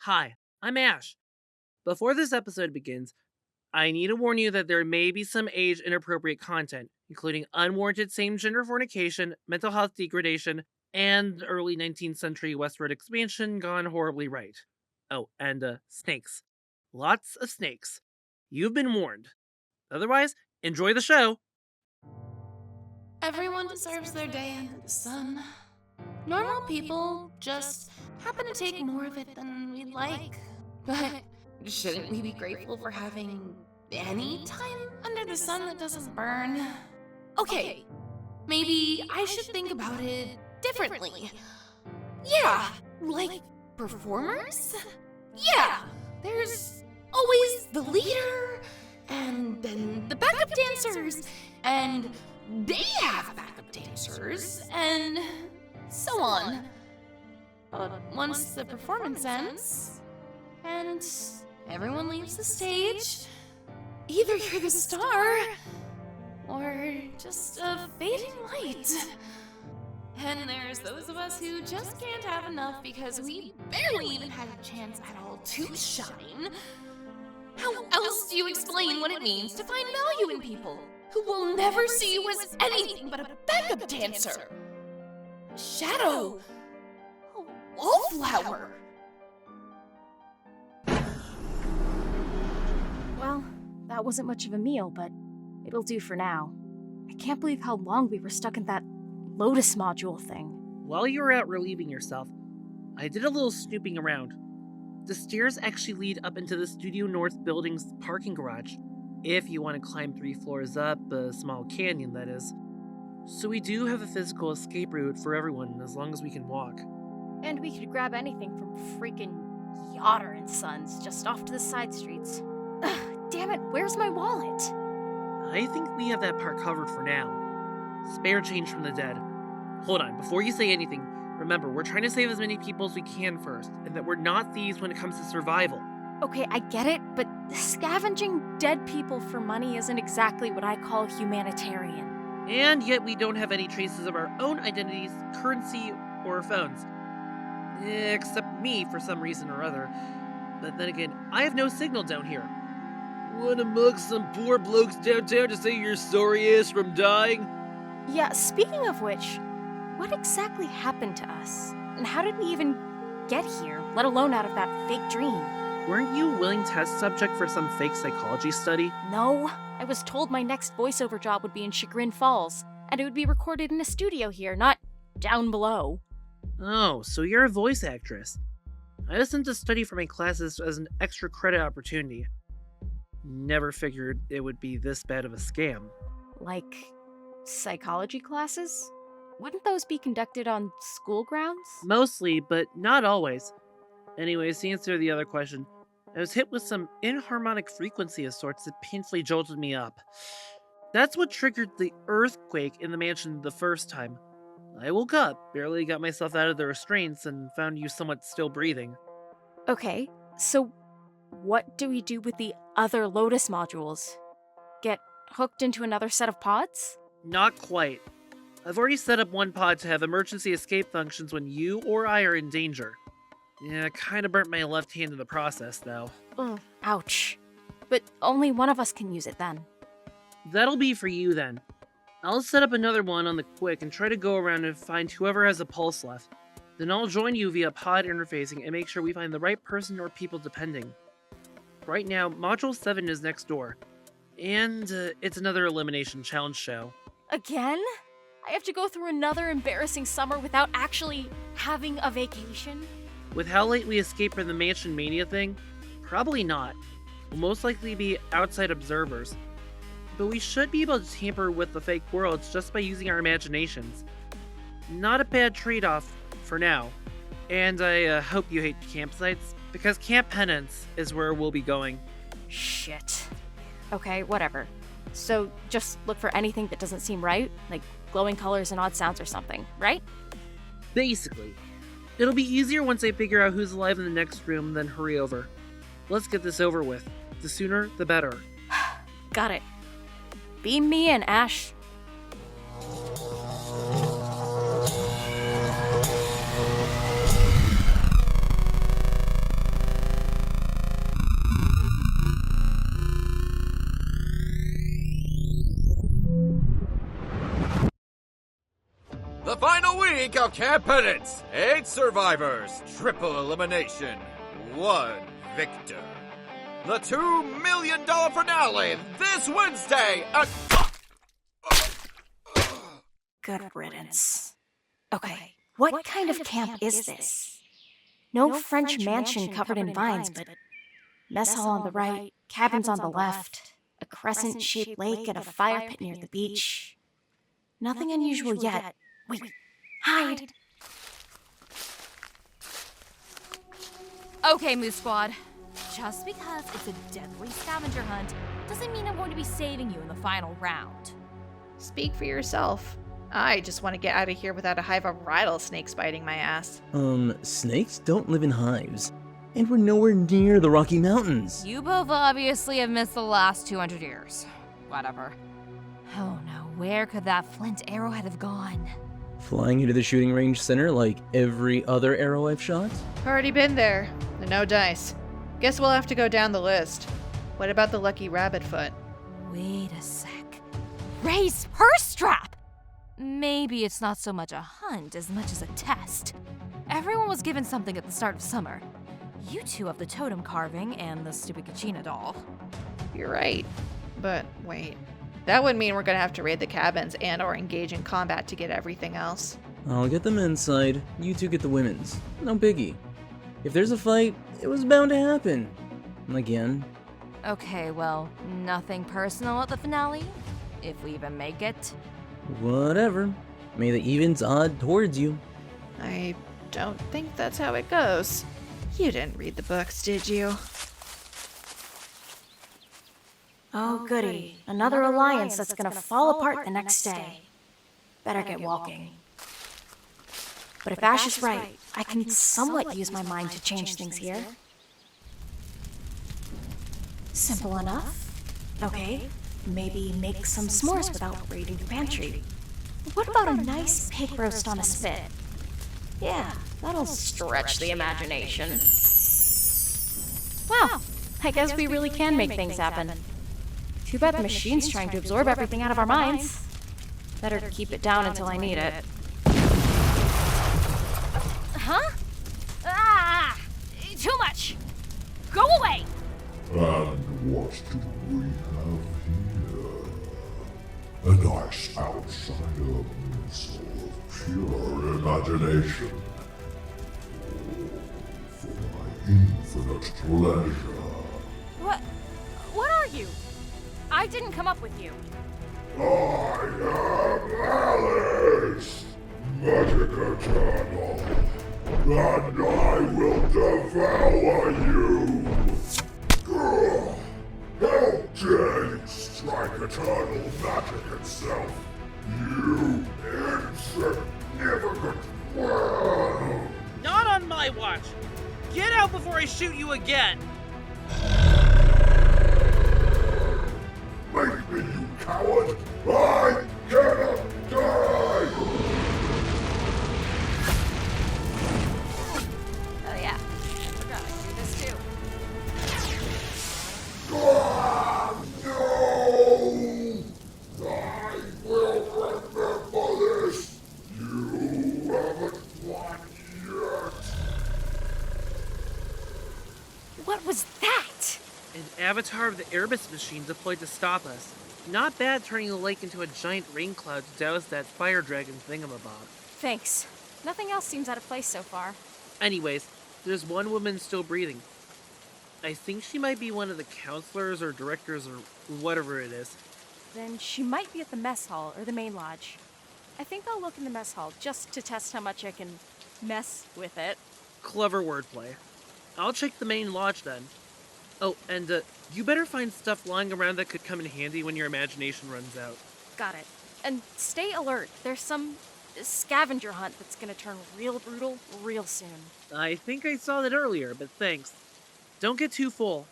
Hi, I'm Ash. Before this episode begins, I need to warn you that there may be some age inappropriate content, including unwarranted same gender fornication, mental health degradation, and early 19th century westward expansion gone horribly right. Oh, and snakes. Lots of snakes. You've been warned. Otherwise, enjoy the show. Everyone deserves their day under the sun. Normal people just happen to take more of it than we'd like. But shouldn't we be grateful for having any time under the sun that doesn't burn? Okay, maybe I should think about it differently. Yeah, like performers? Yeah, there's always the leader, and then the backup dancers, and they have backup dancers, and so on. But once the performance ends, and everyone leaves the stage, either you're the star, or just a fading light. And there's those of us who just can't have enough because we barely even had a chance at all to shine. How else do you explain what it means to find value in people who will never see you as anything but a backup dancer? A shadow. A wallflower. Well, that wasn't much of a meal, but it'll do for now. I can't believe how long we were stuck in that Lotus Module thing. While you were out relieving yourself, I did a little snooping around. The stairs actually lead up into the Studio North building's parking garage, if you want to climb 3 floors up a small canyon, that is. So we do have a physical escape route for everyone as long as we can walk. And we could grab anything from freaking Yoder and Sons just off to the side streets. Ugh, damn it, where's my wallet? I think we have that part covered for now. Spare change from the dead. Hold on, before you say anything, remember, we're trying to save as many people as we can first, and that we're not thieves when it comes to survival. Okay, I get it, but scavenging dead people for money isn't exactly what I call humanitarian. And yet we don't have any traces of our own identities, currency, or phones. Except me, for some reason or other. But then again, I have no signal down here. Wanna mug some poor blokes downtown to say you're sorry-ass from dying? Yeah, speaking of which, what exactly happened to us? And how did we even get here, let alone out of that fake dream? Weren't you a willing test subject for some fake psychology study? No, I was told my next voiceover job would be in Chagrin Falls, and it would be recorded in a studio here, not down below. Oh, so you're a voice actress. I was sent to study for my classes as an extra credit opportunity. Never figured it would be this bad of a scam. Like, psychology classes? Wouldn't those be conducted on school grounds? Mostly, but not always. Anyways, to answer the other question, I was hit with some inharmonic frequency of sorts that painfully jolted me up. That's what triggered the earthquake in the mansion the first time. I woke up, barely got myself out of the restraints, and found you somewhat still breathing. Okay, so what do we do with the other Lotus modules? Get hooked into another set of pods? Not quite. I've already set up one pod to have emergency escape functions when you or I are in danger. Yeah, kinda burnt my left hand in the process, though. Ugh, ouch. But only one of us can use it then. That'll be for you then. I'll set up another one on the quick and try to go around and find whoever has a pulse left. Then I'll join you via pod interfacing and make sure we find the right person or people depending. Right now, Module 7 is next door. And it's another elimination challenge show. Again? I have to go through another embarrassing summer without actually having a vacation? With how late we escaped from the Mansion Mania thing, probably not. We'll most likely be outside observers. But we should be able to tamper with the fake worlds just by using our imaginations. Not a bad trade-off for now. And I hope you hate campsites, because Camp Penance is where we'll be going. Shit. Okay, whatever. So just look for anything that doesn't seem right, like glowing colors and odd sounds or something, right? Basically. It'll be easier once I figure out who's alive in the next room than hurry over. Let's get this over with. The sooner, the better. Got it. Beam me in, Ash. Final week of Camp Penance. 8 survivors, triple elimination, 1 victor. The $2 million finale this Wednesday at... Good riddance. Okay, what kind of camp is this? No French mansion covered in vines, but mess hall on the right, cabins on the left, a crescent-shaped lake and a fire pit near the beach. Nothing unusual yet. Wait, hide! Okay, Moose Squad. Just because it's a deadly scavenger hunt doesn't mean I'm going to be saving you in the final round. Speak for yourself. I just want to get out of here without a hive of rattlesnakes biting my ass. Snakes don't live in hives. And we're nowhere near the Rocky Mountains. You both obviously have missed the last 200 years. Whatever. Oh no, where could that flint arrowhead have gone? Flying into the shooting range center like every other arrow I've shot? Already been there. And no dice. Guess we'll have to go down the list. What about the lucky rabbit foot? Wait a sec. Ray's purse trap! Maybe it's not so much a hunt as much as a test. Everyone was given something at the start of summer. You two have the totem carving and the stupid Kachina doll. You're right. But wait. That would mean we're gonna have to raid the cabins and or engage in combat to get everything else. I'll get the men's side, you two get the women's. No biggie. If there's a fight, it was bound to happen. Again. Okay, well, nothing personal at the finale? If we even make it? Whatever. May the evens odd towards you. I don't think that's how it goes. You didn't read the books, did you? Oh, goody. Another alliance that's gonna fall apart the next day. Better get walking. But if Asch is right, I can somewhat use my mind to change things here. Simple enough. Okay, maybe make some s'mores without raiding the pantry. What about a nice pig roast on a spit? Yeah, that'll stretch the imagination. Wow, I guess we really can make things happen. Too bad the machine's trying to absorb everything out of our minds. Better keep it down until I need it. Huh? Ah! Too much! Go away! And what do we have here? A nice outsider missile of pure imagination. Oh, for my infinite pleasure. What are you? I didn't come up with you. I am ALYCE, Magic Eternal, and I will devour you. How dare you strike eternal magic itself, you insignificant worm! Not on my watch! Get out before I shoot you again! Make me, you coward! I cannot die! Oh yeah, I forgot I do this too. Ah, no! I will remember this! You haven't won yet! What was that? An avatar of the Airbus machine deployed to stop us. Not bad turning the lake into a giant rain cloud to douse that fire dragon thingamabob. Thanks. Nothing else seems out of place so far. Anyways, there's one woman still breathing. I think she might be one of the counselors or directors or whatever it is. Then she might be at the mess hall or the main lodge. I think I'll look in the mess hall just to test how much I can mess with it. Clever wordplay. I'll check the main lodge then. Oh, and you better find stuff lying around that could come in handy when your imagination runs out. Got it. And stay alert. There's some scavenger hunt that's gonna turn real brutal real soon. I think I saw that earlier, but thanks. Don't get too full.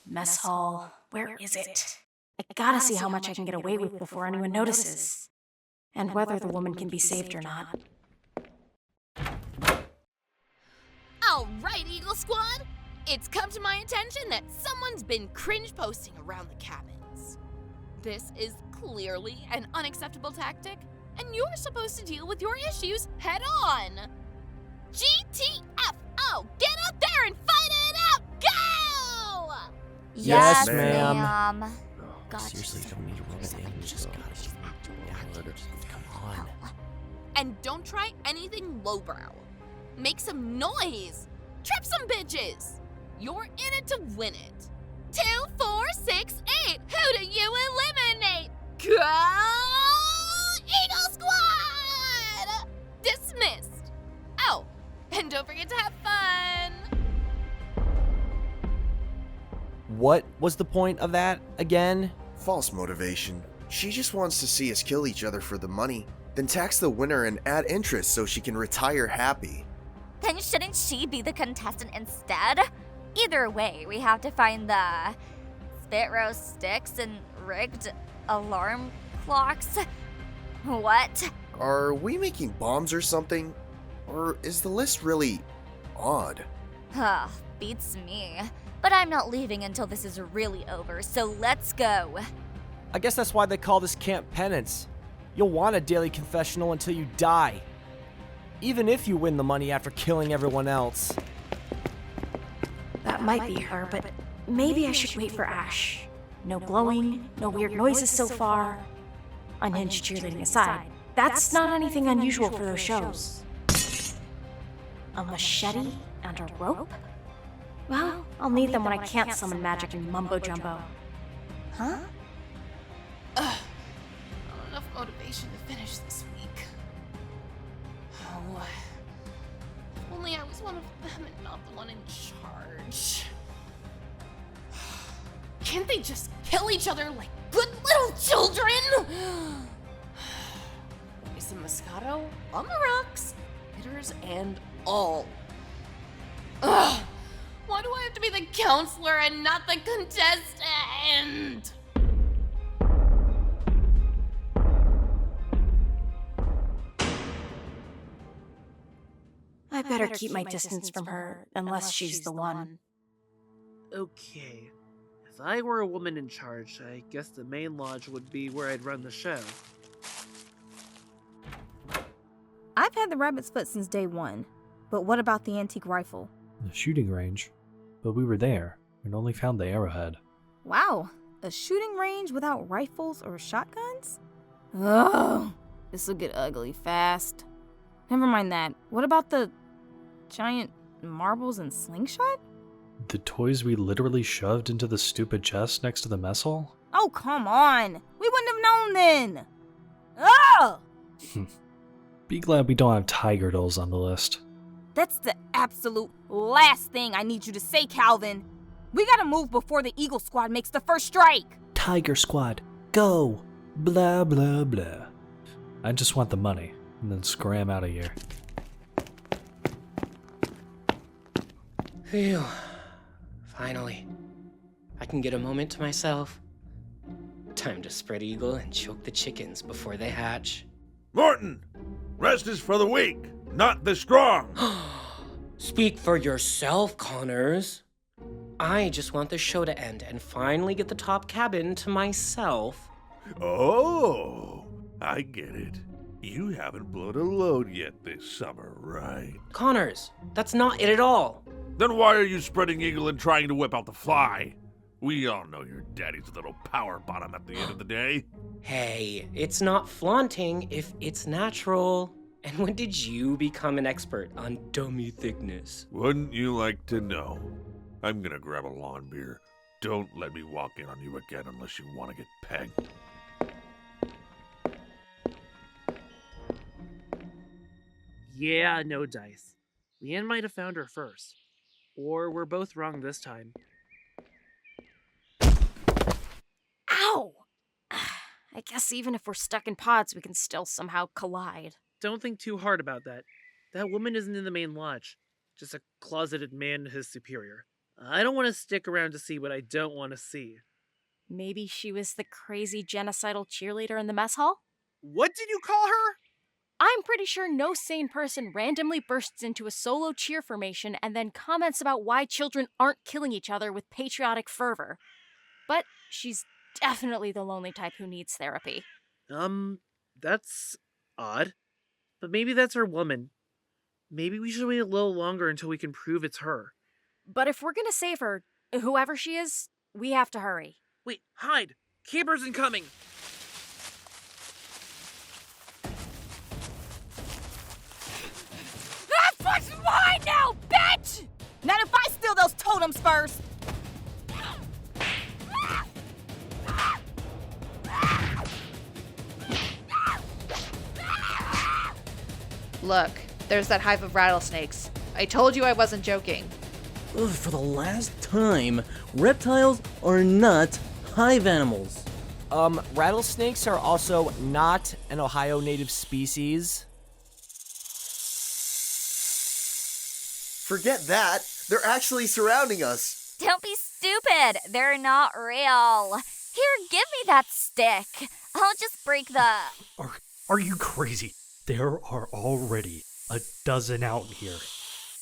Mess hall. Where is it? I gotta see how much I can get away with before anyone notices. And whether the woman can be saved or not. Alright, Eagle Squad! It's come to my attention that someone's been cringe posting around the cabins. This is clearly an unacceptable tactic, and you're supposed to deal with your issues head on. GTFO! Get out there and fight it out! Go! Yes, ma'am. Gotcha. Seriously, don't need to rub it in. Just Come on. And don't try anything lowbrow. Make some noise. Trip some bitches. You're in it to win it. 2, 4, 6, 8. Who do you eliminate? Go Eagle Squad! Dismissed. Oh, and don't forget to have fun. What was the point of that again? False motivation. She just wants to see us kill each other for the money, then tax the winner and add interest so she can retire happy. Then shouldn't she be the contestant instead? Either way, we have to find the spit roast sticks and rigged alarm clocks. What? Are we making bombs or something? Or is the list really odd? Huh, beats me. But I'm not leaving until this is really over, so let's go. I guess that's why they call this Camp Penance. You'll want a daily confessional until you die. Even if you win the money after killing everyone else. That might be her, but maybe I should wait for Asch. No blowing, no weird noises so far. Unhinged cheerleading aside, that's not anything unusual for those shows. A machete and a rope? Well, I'll need them when I can't summon magic and mumbo-jumbo. Huh? Not enough motivation to finish this week. Oh, if only I was one of them and not the one in charge. Can't they just kill each other like good little children? Some Moscato on the rocks, bitters and all. Ugh! Why do I have to be the counselor and not the contestant? I better keep my distance from her, unless she's the one. Okay. If I were a woman in charge, I guess the main lodge would be where I'd run the show. I've had the rabbit's foot since day one, but what about the antique rifle? The shooting range. But we were there and only found the arrowhead. Wow, a shooting range without rifles or shotguns? Oh, this'll get ugly fast. Never mind that. What about the giant marbles and slingshot? The toys we literally shoved into the stupid chest next to the mess hall? Oh, come on. We wouldn't have known then. Oh! Be glad we don't have tiger dolls on the list. That's the absolute last thing I need you to say, Calvin. We gotta move before the Eagle Squad makes the first strike. Tiger Squad, go! Blah, blah, blah. I just want the money, and then scram out of here. Phew. Finally. I can get a moment to myself. Time to spread eagle and choke the chickens before they hatch. Morton! Rest is for the weak, not the strong! Speak for yourself, Connors. I just want the show to end and finally get the top cabin to myself. Oh, I get it. You haven't blown a load yet this summer, right? Connors, that's not it at all. Then why are you spreading eagle and trying to whip out the fly? We all know your daddy's a little power bottom at the end of the day. Hey, it's not flaunting if it's natural. And when did you become an expert on dummy thickness? Wouldn't you like to know? I'm gonna grab a lawn beer. Don't let me walk in on you again unless you want to get pegged. Yeah, no dice. Leann might have found her first. Or we're both wrong this time. Ow! I guess even if we're stuck in pods, we can still somehow collide. Don't think too hard about that. That woman isn't in the main lodge. Just a closeted man and his superior. I don't want to stick around to see what I don't want to see. Maybe she was the crazy genocidal cheerleader in the mess hall? What did you call her? I'm pretty sure no sane person randomly bursts into a solo cheer formation and then comments about why children aren't killing each other with patriotic fervor. But she's definitely the lonely type who needs therapy. That's odd. But maybe that's our woman. Maybe we should wait a little longer until we can prove it's her. But if we're gonna save her, whoever she is, we have to hurry. Wait, hide! Campers incoming! That's what's mine now, bitch! Not if I steal those totems first! Look, there's that hive of rattlesnakes. I told you I wasn't joking. Ugh, for the last time, reptiles are not hive animals. Rattlesnakes are also not an Ohio native species. Forget that. They're actually surrounding us. Don't be stupid. They're not real. Here, give me that stick. I'll just break the... Are you crazy? There are already a dozen out here.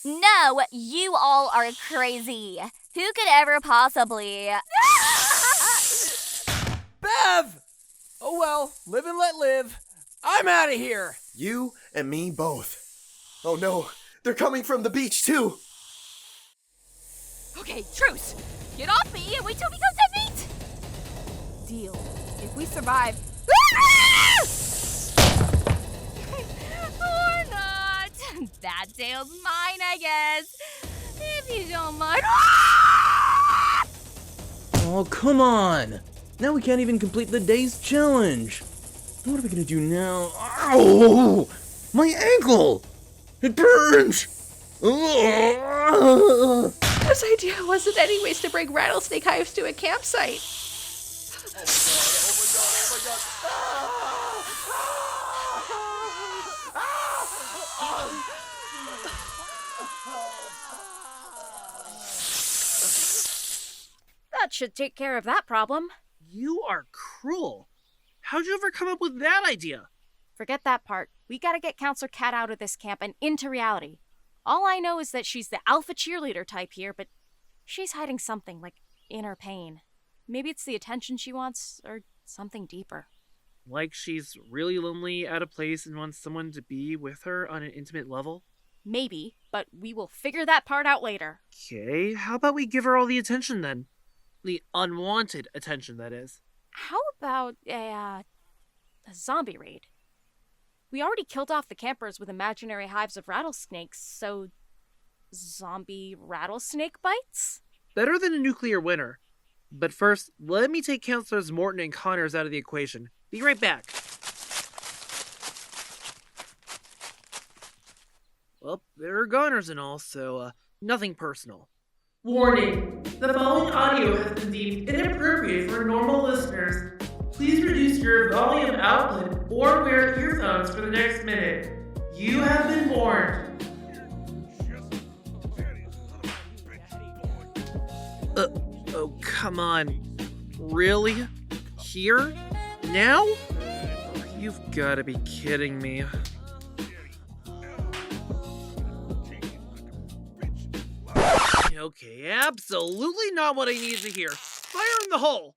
No, you all are crazy. Who could ever possibly... Bev! Oh well, live and let live. I'm out of here. You and me both. Oh no, they're coming from the beach too. Okay, truce! Get off me and wait till we come to meet! Deal. If we survive... Or not. That tail's mine, I guess. If you don't mind. Oh, come on! Now we can't even complete the day's challenge. What are we gonna do now? Ow! My ankle! It burns! Whose idea was it anyways to bring rattlesnake hives to a campsite? That should take care of that problem. You are cruel. How'd you ever come up with that idea? Forget that part. We gotta get Counselor Kat out of this camp and into reality. All I know is that she's the alpha cheerleader type here, but she's hiding something, like inner pain. Maybe it's the attention she wants, or something deeper. Like she's really lonely, out of place, and wants someone to be with her on an intimate level? Maybe, but we will figure that part out later. Okay, how about we give her all the attention then? The unwanted attention, that is. How about a zombie raid? We already killed off the campers with imaginary hives of rattlesnakes, so... zombie rattlesnake bites? Better than a nuclear winter. But first, let me take Counselors Morton and Connors out of the equation. Be right back. Well, they're goners and all, so, nothing personal. Warning! The following audio has been deemed inappropriate for normal listeners. Please reduce your volume output or wear earphones for the next minute. You have been warned. Oh, come on. Really? Here? Now? You've gotta be kidding me. Okay, absolutely not what I need to hear. Fire in the hole!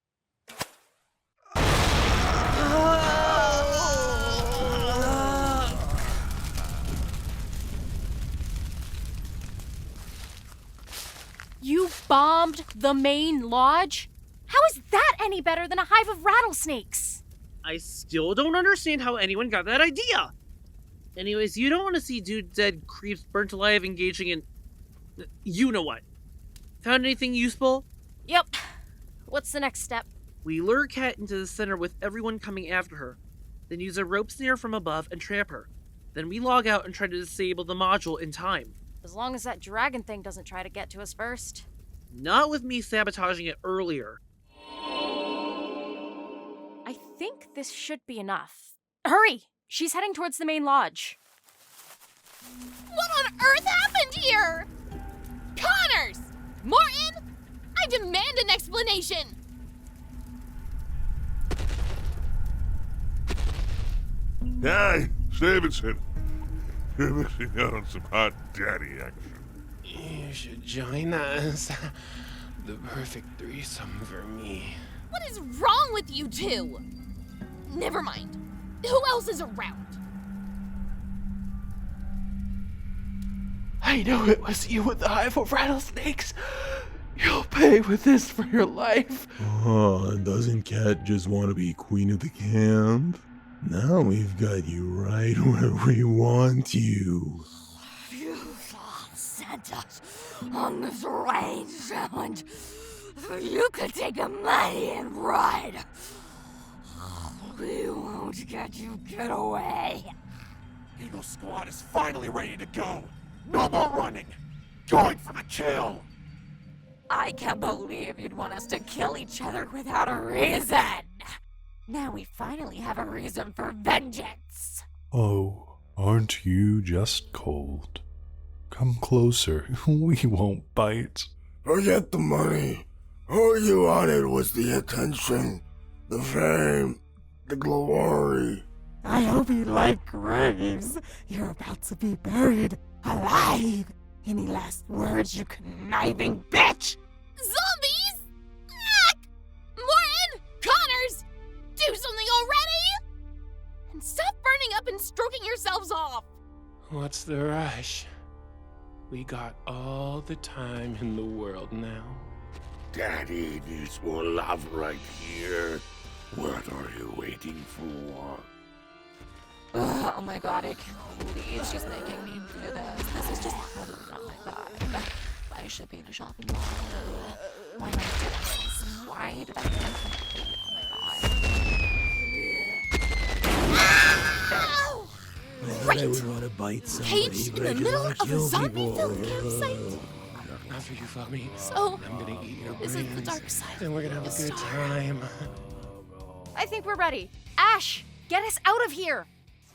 You bombed the main lodge? How is that any better than a hive of rattlesnakes? I still don't understand how anyone got that idea. Anyways, you don't want to see dudes dead, creeps burnt alive, engaging in... you know what. Found anything useful? Yep. What's the next step? We lure Kat into the center with everyone coming after her, then use a rope snare from above and trap her. Then we log out and try to disable the module in time. As long as that dragon thing doesn't try to get to us first. Not with me sabotaging it earlier. I think this should be enough. Hurry! She's heading towards the main lodge. What on earth happened here? Connors! Morton! I demand an explanation! Hi, Stevenson. You're missing out on some hot daddy action. You should join us. The perfect threesome for me. What is wrong with you two? Never mind. Who else is around? I knew it was you with the hive of rattlesnakes. You'll pay with this for your life. Doesn't Kat just want to be queen of the camp? Now we've got you right where we want you. You sent us on this rain challenge so you could take the money and ride. We won't get you get away. Eagle Squad is finally ready to go. No more running. Going for the kill. I can't believe you'd want us to kill each other without a reason. Now we finally have a reason for vengeance. Oh, aren't you just cold? Come closer, we won't bite. Forget the money. All you wanted was the attention, the fame, the glory. I hope you like graves. You're about to be buried alive. Any last words, you conniving bitch? Zombies? Morton! Connors! Do something already! And stop burning up and stroking yourselves off! What's the rush? We got all the time in the world now. Daddy needs more love right here. What are you waiting for? Oh my god, I can't believe she's making me do this. This is just not my god. I should be in a shopping mall. Why am I doing this? Why did I do this? Oh my god. I would want to bite somebody, Caged but I in the just middle want to of a kill zombie-filled people. campsite? After you fuck me, So, I'm gonna eat your this brains. is the dark side. And we're gonna have a good time. I think we're ready. Ash, get us out of here!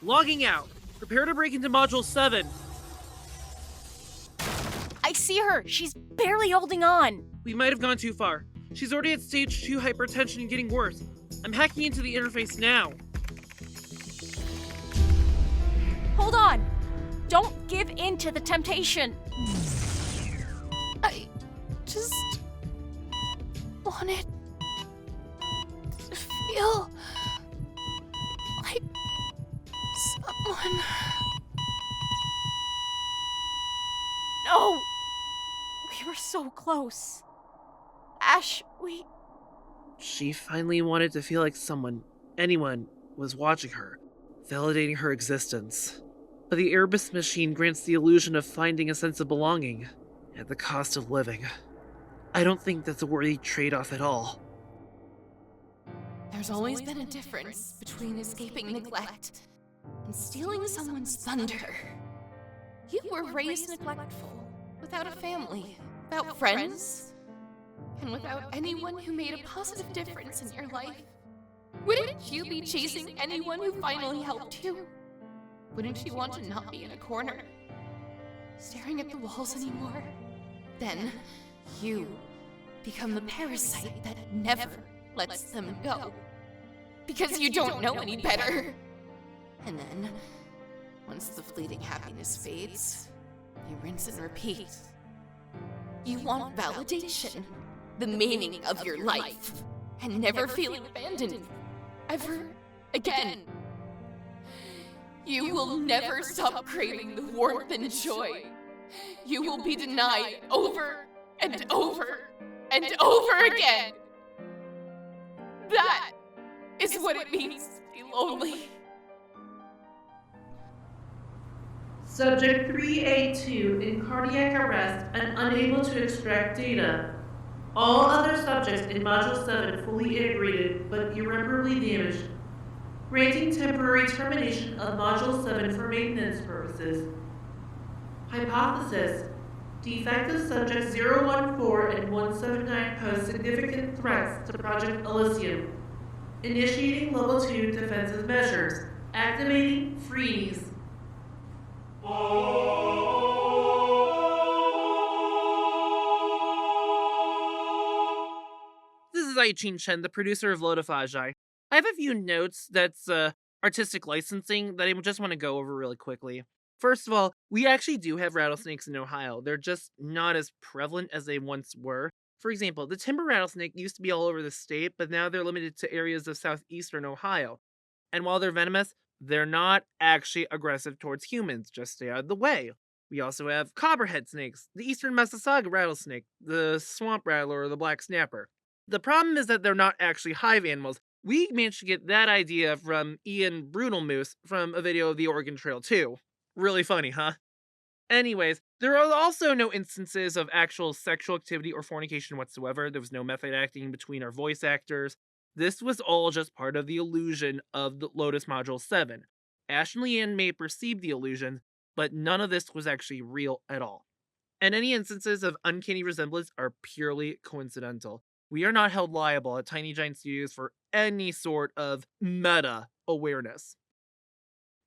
Logging out. Prepare to break into Module 7. I see her. She's barely holding on. We might have gone too far. She's already at stage 2 hypertension and getting worse. I'm hacking into the interface now. Hold on. Don't give in to the temptation. I just wanted to feel like someone. No! We were so close. Ash, She finally wanted to feel like anyone, was watching her, validating her existence. But the Erebus machine grants the illusion of finding a sense of belonging, at the cost of living. I don't think that's a worthy trade-off at all. There's always been a difference between escaping neglect and stealing someone's thunder. You were raised neglectful, without a family, without friends, and without anyone who made a positive difference in your life. Wouldn't you be chasing anyone who finally helped you? Wouldn't you want to not be in a corner, staring at the walls anymore? Then, you become the parasite that never lets them go. Because you don't know any better. And then, once the fleeting happiness fades, you rinse and repeat. You want validation, the meaning of your life, and never feeling abandoned, ever again. You will never stop craving the warmth and joy. You will be denied over and over and over again. That is what it means to be lonely. Subject 3A2 in cardiac arrest and unable to extract data. All other subjects in Module 7 fully integrated but irreparably damaged. Granting temporary termination of Module 7 for maintenance purposes. Hypothesis: defective subjects 014 and 179 pose significant threats to Project Elysium. Initiating Level 2 defensive measures. Activating freeze. This is Ai-Chin Chen, the producer of Lotophagi. I have a few notes that's artistic licensing that I just want to go over really quickly. First of all, we actually do have rattlesnakes in Ohio. They're just not as prevalent as they once were. For example, the timber rattlesnake used to be all over the state, but now they're limited to areas of southeastern Ohio. And while they're venomous, they're not actually aggressive towards humans, just stay out of the way. We also have copperhead snakes, the eastern Mississauga rattlesnake, the swamp rattler, or the black snapper. The problem is that they're not actually hive animals. We managed to get that idea from Ian Brutalmoose from a video of the Oregon Trail too. Really funny, huh? Anyways, there are also no instances of actual sexual activity or fornication whatsoever. There was no method acting between our voice actors. This was all just part of the illusion of the Lotus Module 7. Asch and Leann may perceive the illusion, but none of this was actually real at all. And any instances of uncanny resemblance are purely coincidental. We are not held liable at Tiny Giant Studios for any sort of meta awareness.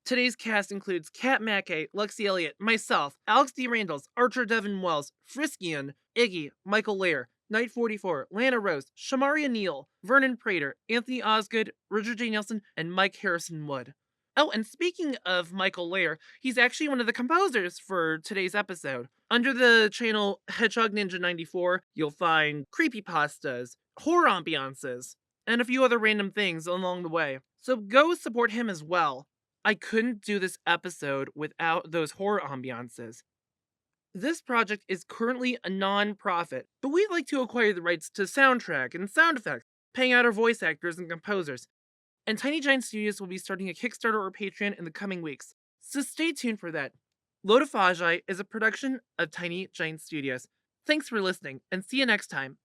Today's cast includes Kat Mackay, Lexi Elliott, myself, Alex D. Randles, Archer Devon Wells, Friiskyun, Iggy, Michael Lair, Knight 44, Lanna Rose, Shamariah Neal, Vernon Prater, Anthony Osgood, Richard J. Nelson, and Mike Harrison Wood. Oh, and speaking of Michael Lair, he's actually one of the composers for today's episode. Under the channel Hedgehog Ninja 94, you'll find creepypastas, horror ambiances, and a few other random things along the way. So go support him as well. I couldn't do this episode without those horror ambiances. This project is currently a non-profit, but we'd like to acquire the rights to soundtrack and sound effects, paying out our voice actors and composers. And Tiny Giant Studios will be starting a Kickstarter or Patreon in the coming weeks, so stay tuned for that. Lotophagi is a production of Tiny Giant Studios. Thanks for listening, and see you next time.